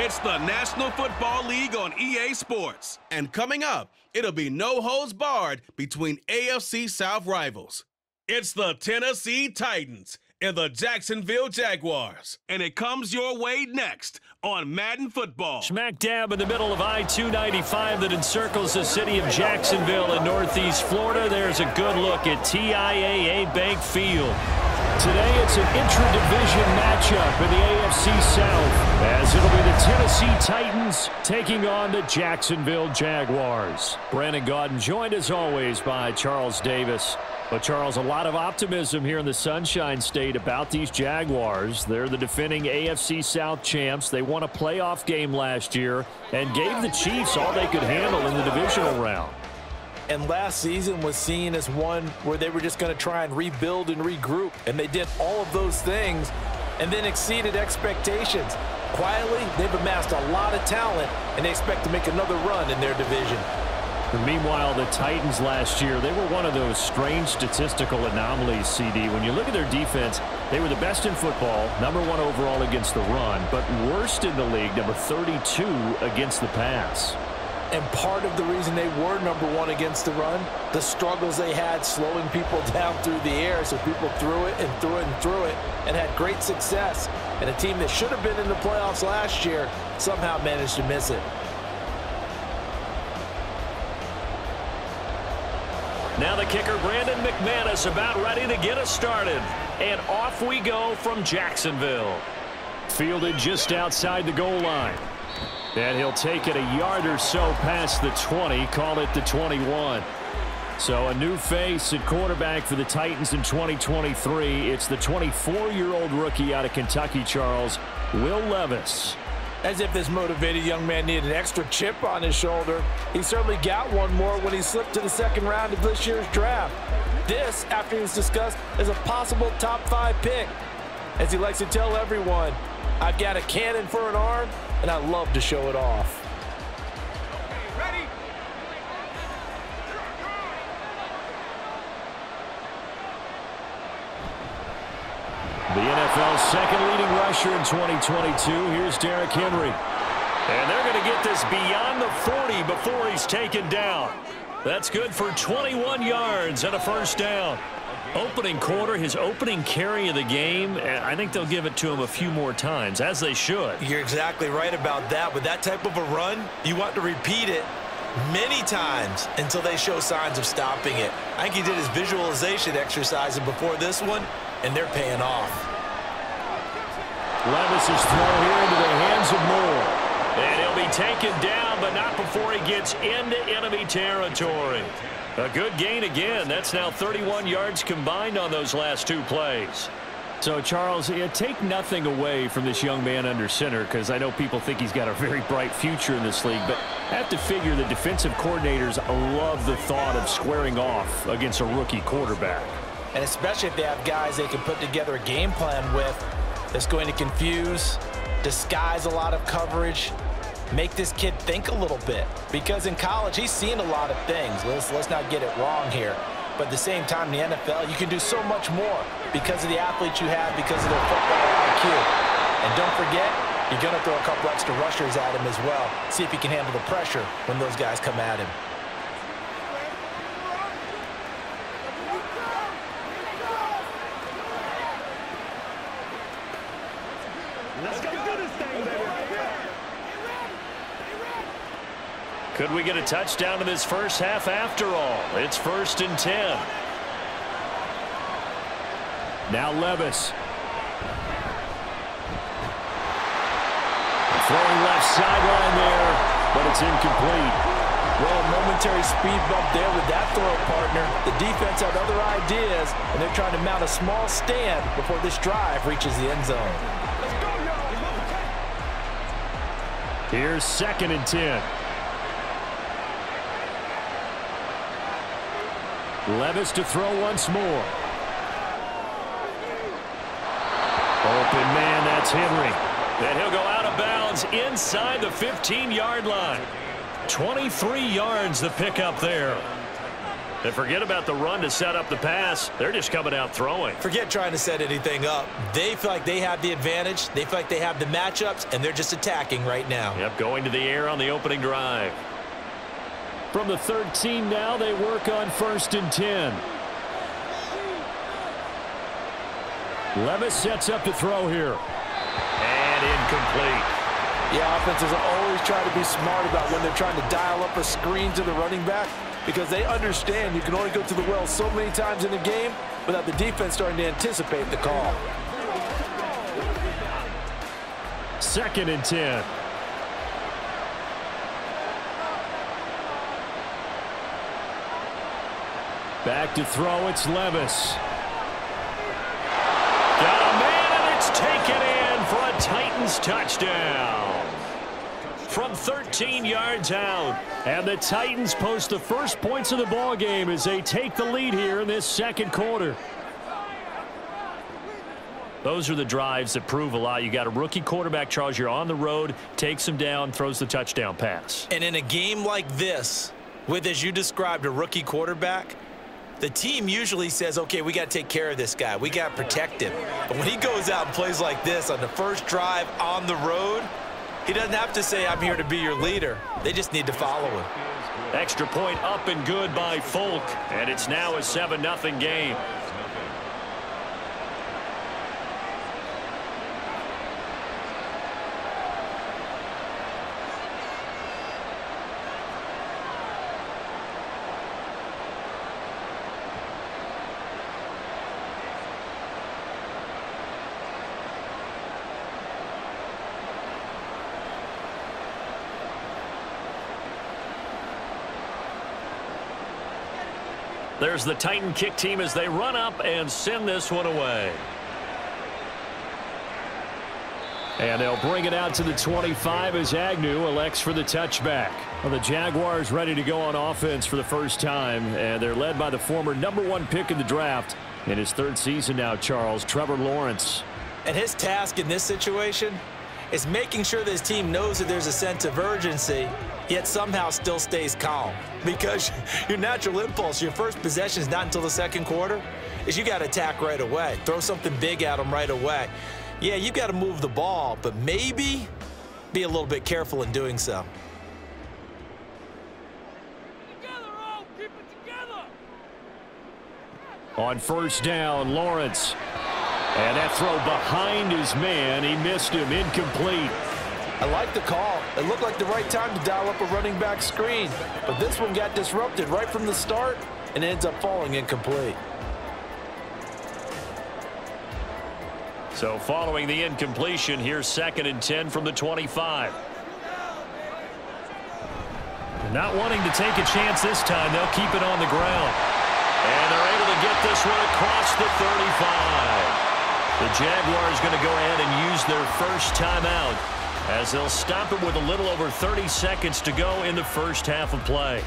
It's the National Football League on EA Sports. And coming up, it'll be no holds barred between AFC South rivals. It's the Tennessee Titans and the Jacksonville Jaguars. And it comes your way next on Madden Football. Smack dab in the middle of I-295 that encircles the city of Jacksonville in northeast Florida. There's a good look at TIAA Bank Field. Today it's an intra-division matchup in the AFC South, as it'll be the Tennessee Titans taking on the Jacksonville Jaguars. Brandon Gaudin joined as always by Charles Davis. But, Charles, a lot of optimism here in the Sunshine State about these Jaguars. They're the defending AFC South champs. They won a playoff game last year and gave the Chiefs all they could handle in the divisional round. And last season was seen as one where they were just going to try and rebuild and regroup. And they did all of those things and then exceeded expectations. Quietly, they've amassed a lot of talent, and they expect to make another run in their division. And meanwhile, the Titans last year, they were one of those strange statistical anomalies, CD. When you look at their defense, they were the best in football, #1 overall against the run, but worst in the league, number 32 against the pass. And part of the reason they were #1 against the run, the struggles they had slowing people down through the air, so people threw it and threw it and threw it and had great success. And a team that should have been in the playoffs last year somehow managed to miss it. Now the kicker, Brandon McManus, about ready to get us started. And off we go from Jacksonville. Fielded just outside the goal line. And he'll take it a yard or so past the 20, call it the 21. So a new face at quarterback for the Titans in 2023. It's the 24-year-old rookie out of Kentucky, Charles, Will Levis. As if this motivated young man needed an extra chip on his shoulder. He certainly got one more when he slipped to the second round of this year's draft. This, after he was discussed, as a possible top 5 pick. As he likes to tell everyone, I've got a cannon for an arm, and I love to show it off. Ready? The NFL's second leading rusher in 2022. Here's Derrick Henry. And they're going to get this beyond the 40 before he's taken down. That's good for 21 yards and a first down. Opening quarter, his opening carry of the game, and I think they'll give it to him a few more times, as they should. You're exactly right about that. With that type of a run, you want to repeat it many times until they show signs of stopping it. I think he did his visualization exercises before this one, and they're paying off. Levis' throw here into the hands of Moore. And he'll be taken down, but not before he gets into enemy territory. A good gain again. That's now 31 yards combined on those last 2 plays. So, Charles, take nothing away from this young man under center, because I know people think he's got a very bright future in this league, but I have to figure the defensive coordinators love the thought of squaring off against a rookie quarterback. And especially if they have guys they can put together a game plan with that's going to confuse, disguise a lot of coverage, make this kid think a little bit. Because in college, he's seen a lot of things. Let's not get it wrong here. But at the same time, in the NFL, you can do so much more because of the athletes you have, because of their football IQ. And don't forget, you're going to throw a couple extra rushers at him as well. See if he can handle the pressure when those guys come at him. Could we get a touchdown in this first half after all? It's 1st and 10. Now Levis. Throwing left sideline there, but it's incomplete. Well, a momentary speed bump there with that throw, partner. The defense had other ideas, and they're trying to mount a small stand before this drive reaches the end zone. Here's 2nd and 10. Levis to throw once more. Open man, that's Henry. And he'll go out of bounds inside the 15-yard line. 23 yards the pickup there. And forget about the run to set up the pass. They're just coming out throwing. Forget trying to set anything up. They feel like they have the advantage. They feel like they have the matchups, and they're just attacking right now. Yep, going to the air on the opening drive. From the 13 now, they work on 1st and 10. Levis sets up to throw here. And incomplete. Yeah, offenses always try to be smart about when they're trying to dial up a screen to the running back, because they understand you can only go to the well so many times in a game without the defense starting to anticipate the call. 2nd and 10. Back to throw, it's Levis. Got a man, and it's taken in for a Titans touchdown. From 13 yards out. And the Titans post the first points of the ball game as they take the lead here in this second quarter. Those are the drives that prove a lot. You got a rookie quarterback, Charles. You're on the road, takes him down, throws the touchdown pass. And in a game like this, with, as you described, a rookie quarterback, the team usually says, okay, we got to take care of this guy. We got to protect him. But when he goes out and plays like this on the first drive on the road, he doesn't have to say, I'm here to be your leader. They just need to follow him. Extra point up and good by Folk. And it's now a 7-0 game. There's the Titan kick team as they run up and send this one away. And they'll bring it out to the 25 as Agnew elects for the touchback. Well, the Jaguars ready to go on offense for the first time, and they're led by the former #1 pick in the draft in his 3rd season now, Charles, Trevor Lawrence. And his task in this situation is making sure that his team knows that there's a sense of urgency, yet somehow still stays calm. Because your natural impulse, your first possession is not until the second quarter, is you got to attack right away. Throw something big at them right away. Yeah, you got to move the ball, but maybe be a little bit careful in doing so. On 1st down, Lawrence. And that throw behind his man. He missed him. Incomplete. I like the call. It looked like the right time to dial up a running back screen. But this one got disrupted right from the start and ends up falling incomplete. So following the incompletion, here's 2nd and 10 from the 25. Not wanting to take a chance this time, they'll keep it on the ground. And they're able to get this one across the 35. The Jaguars going to go ahead and use their first timeout as they'll stop it with a little over 30 seconds to go in the first half of play.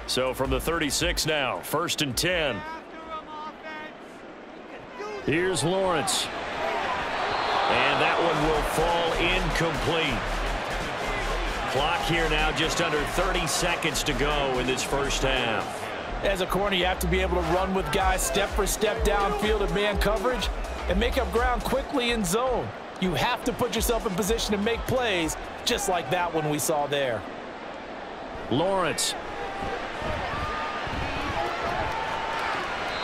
So from the 36 now, 1st and 10. Here's Lawrence. And that one will fall incomplete. Clock here now just under 30 seconds to go in this first half. As a corner, you have to be able to run with guys step for step downfield in man coverage and make up ground quickly in zone. You have to put yourself in position to make plays just like that one we saw there. Lawrence.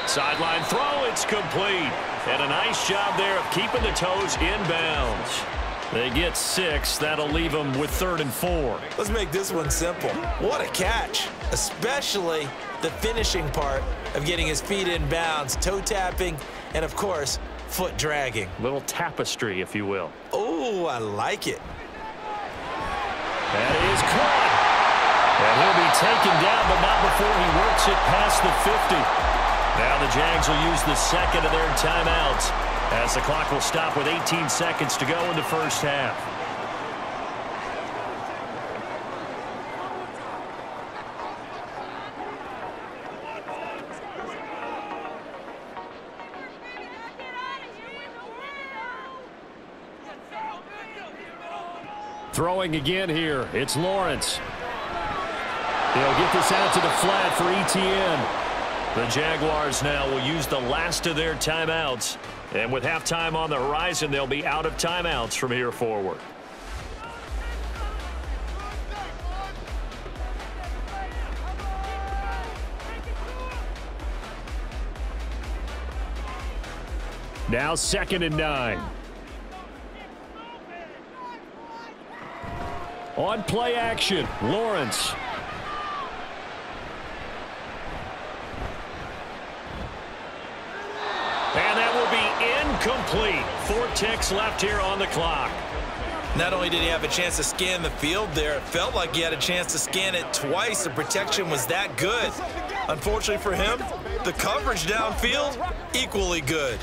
Sideline throw, it's complete. And a nice job there of keeping the toes inbounds. They get 6. That'll leave them with 3rd and 4. Let's make this one simple. What a catch, especially the finishing part of getting his feet in bounds, toe tapping, and of course, foot dragging. Little tapestry, if you will. Oh, I like it. That is caught. And he'll be taken down, but not before he works it past the 50. Now the Jags will use the second of their timeouts as the clock will stop with 18 seconds to go in the first half. Throwing again here. It's Lawrence. He'll get this out to the flat for ETN. The Jaguars now will use the last of their timeouts. And with halftime on the horizon, they'll be out of timeouts from here forward. Now 2nd and 9. On play action, Lawrence. And that will be incomplete. 4 ticks left here on the clock. Not only did he have a chance to scan the field there, it felt like he had a chance to scan it twice. The protection was that good. Unfortunately for him, the coverage downfield, equally good.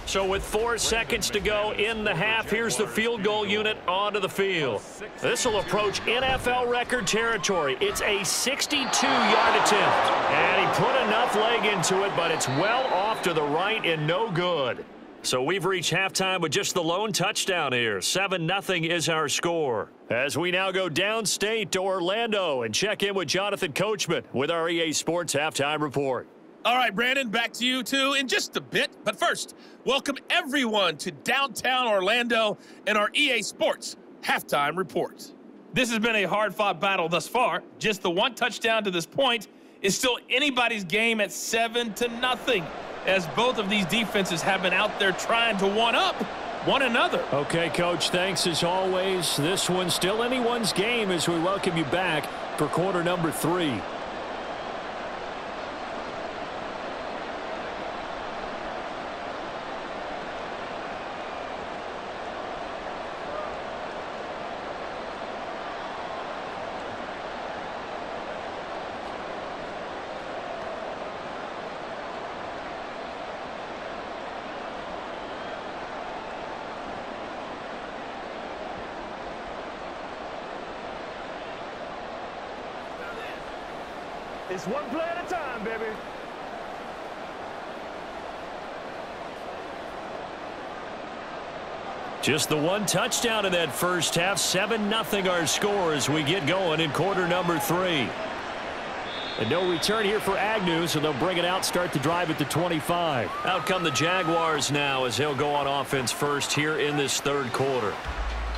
So with 4 seconds to go in the half, here's the field goal unit onto the field. This will approach NFL record territory. It's a 62-yard attempt. And he put enough leg into it, but it's well off to the right and no good. So we've reached halftime with just the lone touchdown here. 7-0 is our score. As we now go downstate to Orlando and check in with Jonathan Coachman with our EA Sports Halftime Report. All right, Brandon, back to you, too, in just a bit. But first, welcome everyone to downtown Orlando and our EA Sports Halftime Report. This has been a hard-fought battle thus far. Just the one touchdown to this point is still anybody's game at 7-0, as both of these defenses have been out there trying to one-up one another. Okay, Coach, thanks as always. This one's still anyone's game as we welcome you back for quarter number 3. It's one play at a time, baby. Just the one touchdown in that first half. 7-0 our score as we get going in quarter number 3. And no return here for Agnew, so they'll bring it out, start the drive at the 25. Out come the Jaguars now as they'll go on offense first here in this third quarter.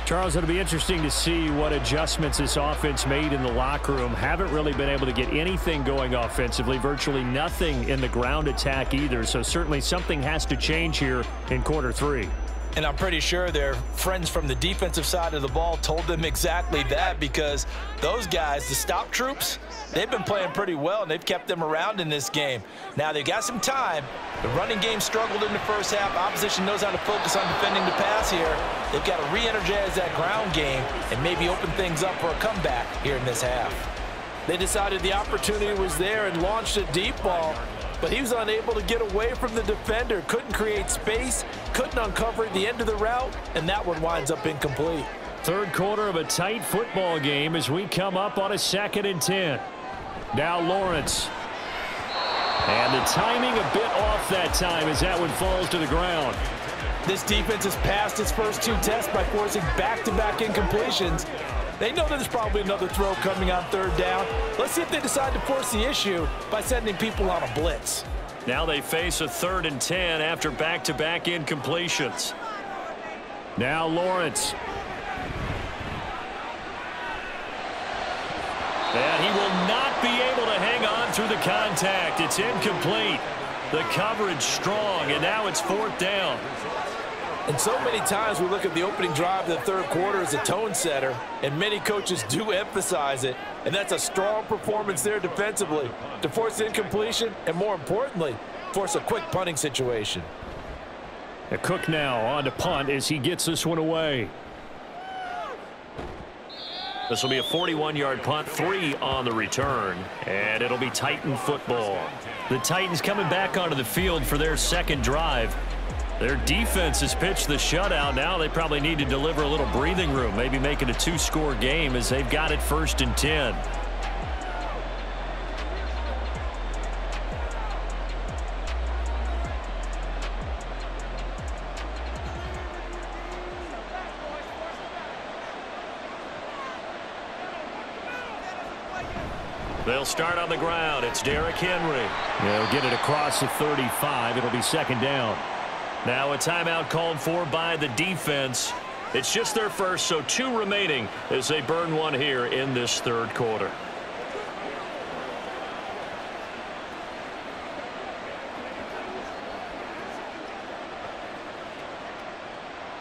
Charles, it'll be interesting to see what adjustments this offense made in the locker room. Haven't really been able to get anything going offensively, virtually nothing in the ground attack either. So certainly something has to change here in quarter 3. And I'm pretty sure their friends from the defensive side of the ball told them exactly that, because those guys, the stop troops, they've been playing pretty well, and they've kept them around in this game. Now, they've got some time. The running game struggled in the first half. Opposition knows how to focus on defending the pass here. They've got to re-energize that ground game and maybe open things up for a comeback here in this half. They decided the opportunity was there and launched a deep ball, but he was unable to get away from the defender, couldn't create space, couldn't uncover at the end of the route, and that one winds up incomplete. Third quarter of a tight football game as we come up on a 2nd and 10. Now Lawrence. And the timing a bit off that time as that one falls to the ground. This defense has passed its first 2 tests by forcing back-to-back incompletions. They know there's probably another throw coming on 3rd down. Let's see if they decide to force the issue by sending people on a blitz. Now they face a 3rd and 10 after back-to-back incompletions. Now Lawrence. And he will not be able to hang on through the contact. It's incomplete. The coverage strong, and now it's 4th down. And so many times we look at the opening drive of the 3rd quarter as a tone setter, and many coaches do emphasize it, and that's a strong performance there defensively to force incompletion and, more importantly, force a quick punting situation. A Cook now on to punt as he gets this one away. This will be a 41-yard punt, 3 on the return, and it'll be Titan football. The Titans coming back onto the field for their 2nd drive. Their defense has pitched the shutout. Now they probably need to deliver a little breathing room, maybe make it a 2-score game as they've got it 1st and 10. They'll start on the ground. It's Derrick Henry. They'll get it across the 35. It'll be second down. Now a timeout called for by the defense. It's just their first, so 2 remaining as they burn one here in this third quarter.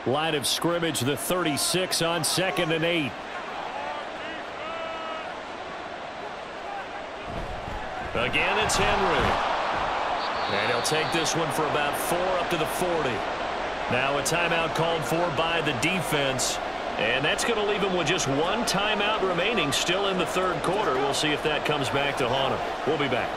Line of scrimmage, the 36 on 2nd and 8. Again, it's Henry. And he'll take this one for about 4 up to the 40. Now a timeout called for by the defense. And that's going to leave him with just 1 timeout remaining still in the third quarter. We'll see if that comes back to haunt him. We'll be back.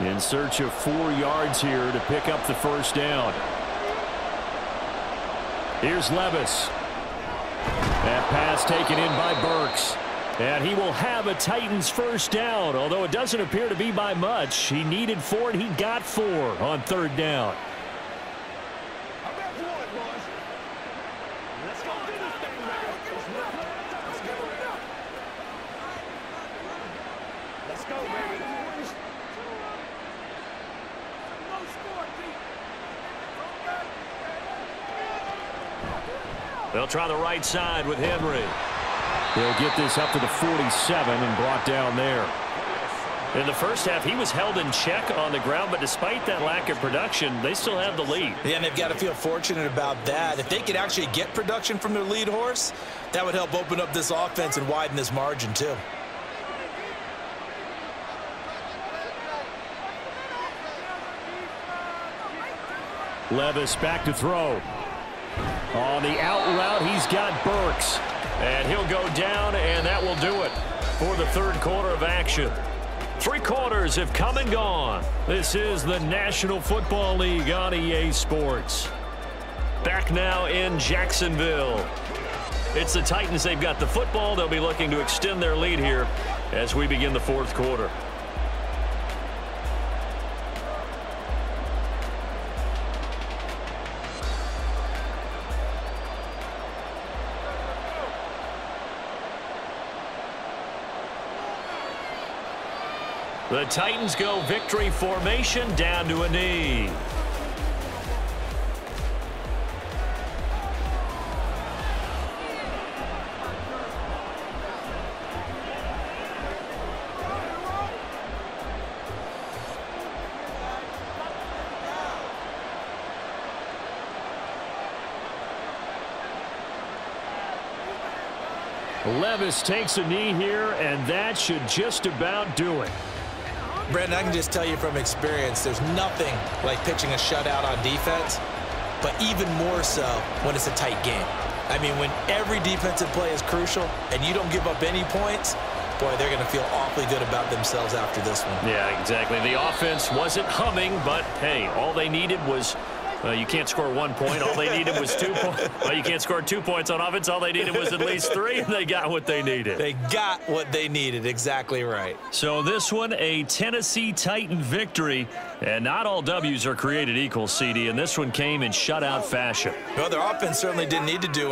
In search of 4 yards here to pick up the first down. Here's Levis. That pass taken in by Burks. And he will have a Titans first down, although it doesn't appear to be by much. He needed 4, and he got 4 on 3rd down. They'll try the right side with Henry. They'll get this up to the 47 and brought down there. In the first half, he was held in check on the ground, but despite that lack of production, they still have the lead. Yeah, and they've got to feel fortunate about that. If they could actually get production from their lead horse, that would help open up this offense and widen this margin too. Levis back to throw. On the out route, he's got Burks. And he'll go down, and that will do it for the third quarter of action. 3 quarters have come and gone. This is the National Football League on EA Sports. Back now in Jacksonville. It's the Titans. They've got the football. They'll be looking to extend their lead here as we begin the fourth quarter. The Titans go victory formation down to a knee. Levis takes a knee here, and that should just about do it. Brandon, I can just tell you from experience, there's nothing like pitching a shutout on defense, but even more so when it's a tight game. I mean, when every defensive play is crucial and you don't give up any points, boy, they're going to feel awfully good about themselves after this one. Yeah, exactly. The offense wasn't humming, but, hey, all they needed was you can't score 1 point. All they needed was 2 points. Well, you can't score 2 points on offense. All they needed was at least 3, and they got what they needed. They got what they needed. Exactly right. So this one, a Tennessee Titan victory. And not all W's are created equal, CD, and this one came in shutout fashion. Well, their offense certainly didn't need to do it.